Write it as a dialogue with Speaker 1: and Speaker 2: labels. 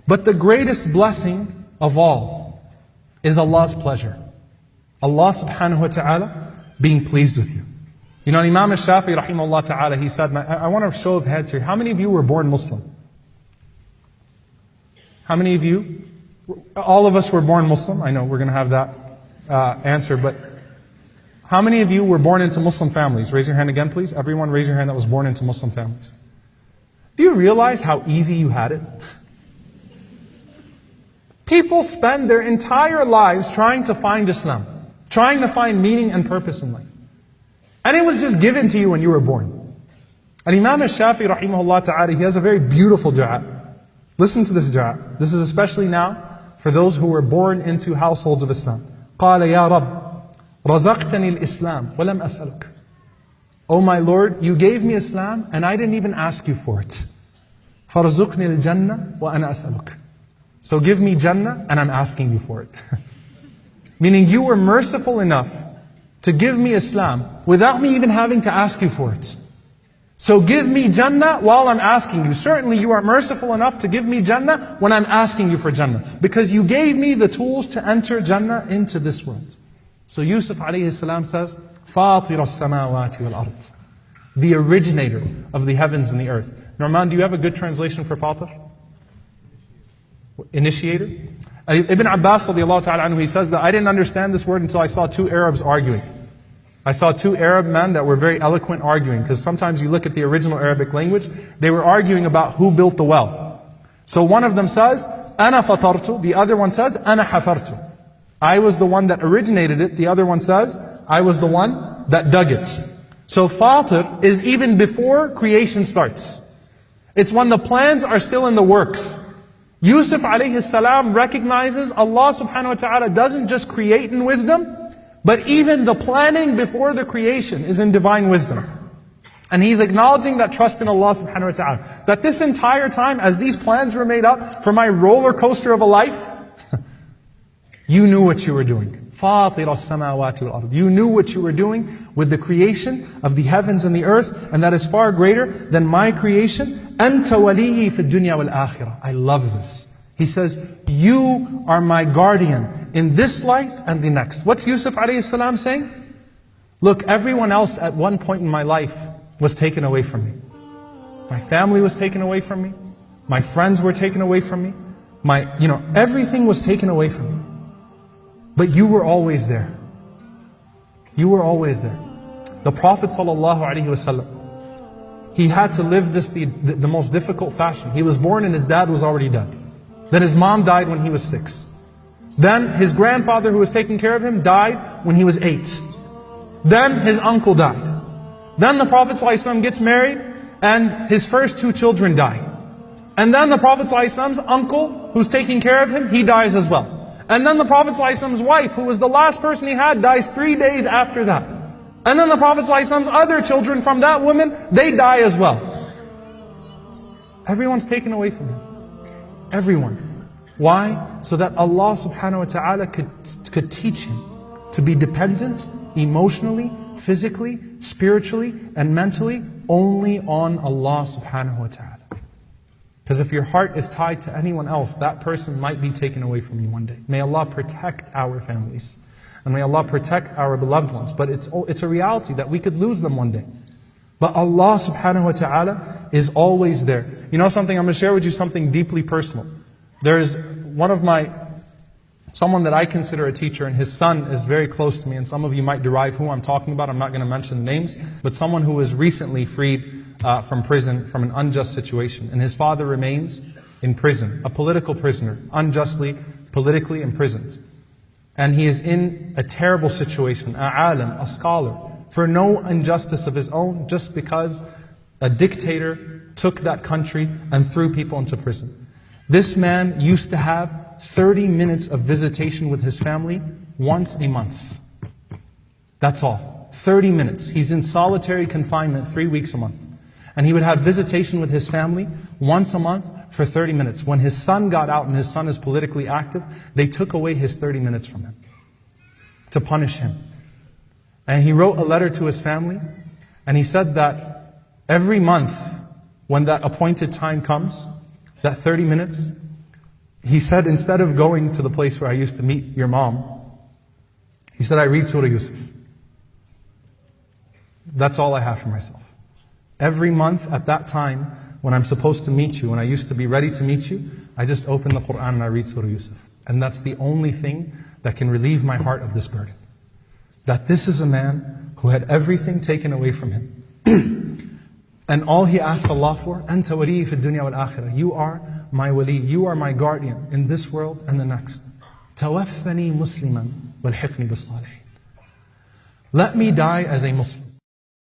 Speaker 1: But the greatest blessing of all is Allah's pleasure. Allah subhanahu wa ta'ala being pleased with you. You know, Imam al-Shafi'i rahimahullah ta'ala, he said, I want a show of heads here. How many of you were born Muslim? How many of you? All of us were born Muslim. I know we're going to have that answer, but how many of you were born into Muslim families? Raise your hand again, please. Everyone raise your hand that was born into Muslim families. Do you realize how easy you had it? People spend their entire lives trying to find Islam, trying to find meaning and purpose in life. And it was just given to you when you were born. And Imam al-Shafi'i rahimahullah ta'ala, he has a very beautiful dua. Listen to this dua. This is especially now for those who were born into households of Islam. قَالَ يَا رَبِّ رَزَقْتَنِي الْإِسْلَامِ وَلَمْ أَسْأَلُكَ. Oh my Lord, you gave me Islam and I didn't even ask you for it. فَرَزُقْنِي الْجَنَّةِ وَأَنَا أَسْأَلُكَ. So give me Jannah and I'm asking you for it. Meaning you were merciful enough to give me Islam without me even having to ask you for it. So give me Jannah while I'm asking you. Certainly you are merciful enough to give me Jannah when I'm asking you for Jannah. Because you gave me the tools to enter Jannah into this world. So Yusuf alayhi salam says, فَاطِرَ السَّمَاوَاتِ وَالْأَرْضِ. The originator of the heavens and the earth. Norman, do you have a good translation for Fatir? Initiator? Ibn Abbas radiallahu ta'ala anhu, he says that I didn't understand this word until I saw two Arabs arguing. I saw two Arab men that were very eloquent arguing, because sometimes you look at the original Arabic language, they were arguing about who built the well. So one of them says, أَنَا فَطَرْتُ. The other one says, أَنَا حَفَرْتُ. I was the one that originated it. The other one says, I was the one that dug it. So Fatir is even before creation starts. It's when the plans are still in the works. Yusuf alayhi salam recognizes Allah subhanahu wa ta'ala doesn't just create in wisdom, but even the planning before the creation is in divine wisdom. And he's acknowledging that trust in Allah subhanahu wa ta'ala. That this entire time, as these plans were made up for my roller coaster of a life, you knew what you were doing. فَاطِرَ السَّمَاوَاتِ وَالْأَرْضِ. You knew what you were doing with the creation of the heavens and the earth, and that is far greater than my creation. أَنْتَ وَلِيِّي فِي الدُّنْيَا وَالْآخِرَةِ. I love this. He says, you are my guardian in this life and the next. What's Yusuf alayhi salam saying? Look, everyone else at one point in my life was taken away from me. My family was taken away from me. My friends were taken away from me. Everything was taken away from me. But you were always there. You were always there. The Prophet ﷺ, he had to live this the most difficult fashion. He was born and his dad was already dead. Then his mom died when he was 6. Then his grandfather who was taking care of him died when he was 8. Then his uncle died. Then the Prophet ﷺ gets married and his first 2 children die. And then the Prophet ﷺ's uncle who's taking care of him, he dies as well. And then the Prophet ﷺ's wife, who was the last person he had, dies 3 days after that. And then the Prophet ﷺ's other children from that woman, they die as well. Everyone's taken away from him. Everyone. Why? So that Allah subhanahu wa ta'ala could teach him to be dependent emotionally, physically, spiritually, and mentally only on Allah subhanahu wa ta'ala. Because if your heart is tied to anyone else, that person might be taken away from you one day. May Allah protect our families. And may Allah protect our beloved ones. But it's a reality that we could lose them one day. But Allah subhanahu wa ta'ala is always there. You know something, I'm going to share with you something deeply personal. There's someone that I consider a teacher, and his son is very close to me, and some of you might derive who I'm talking about. I'm not going to mention the names, but someone who was recently freed from prison, from an unjust situation. And his father remains in prison, a political prisoner, unjustly, politically imprisoned. And he is in a terrible situation, a alim, a scholar, for no injustice of his own, just because a dictator took that country and threw people into prison. This man used to have 30 minutes of visitation with his family once a month. That's all. 30 minutes. He's in solitary confinement 3 weeks a month. And he would have visitation with his family once a month for 30 minutes. When his son got out, and his son is politically active, they took away his 30 minutes from him to punish him. And he wrote a letter to his family, and he said that every month, when that appointed time comes, that 30 minutes, he said, instead of going to the place where I used to meet your mom, he said, I read Surah Yusuf. That's all I have for myself. Every month at that time, when I'm supposed to meet you, when I used to be ready to meet you, I just open the Quran and I read Surah Yusuf. And that's the only thing that can relieve my heart of this burden. That this is a man who had everything taken away from him. And all he asked Allah for, أَنْتَ وَلِيِّ فِي الدُّنْيَا وَالْآخِرَةِ. You are my wali, you are my guardian in this world and the next. تَوَفَّنِي مُسْلِمًا وَالْحِقْنِي بِالصَّالِحِينَ. Let me die as a Muslim.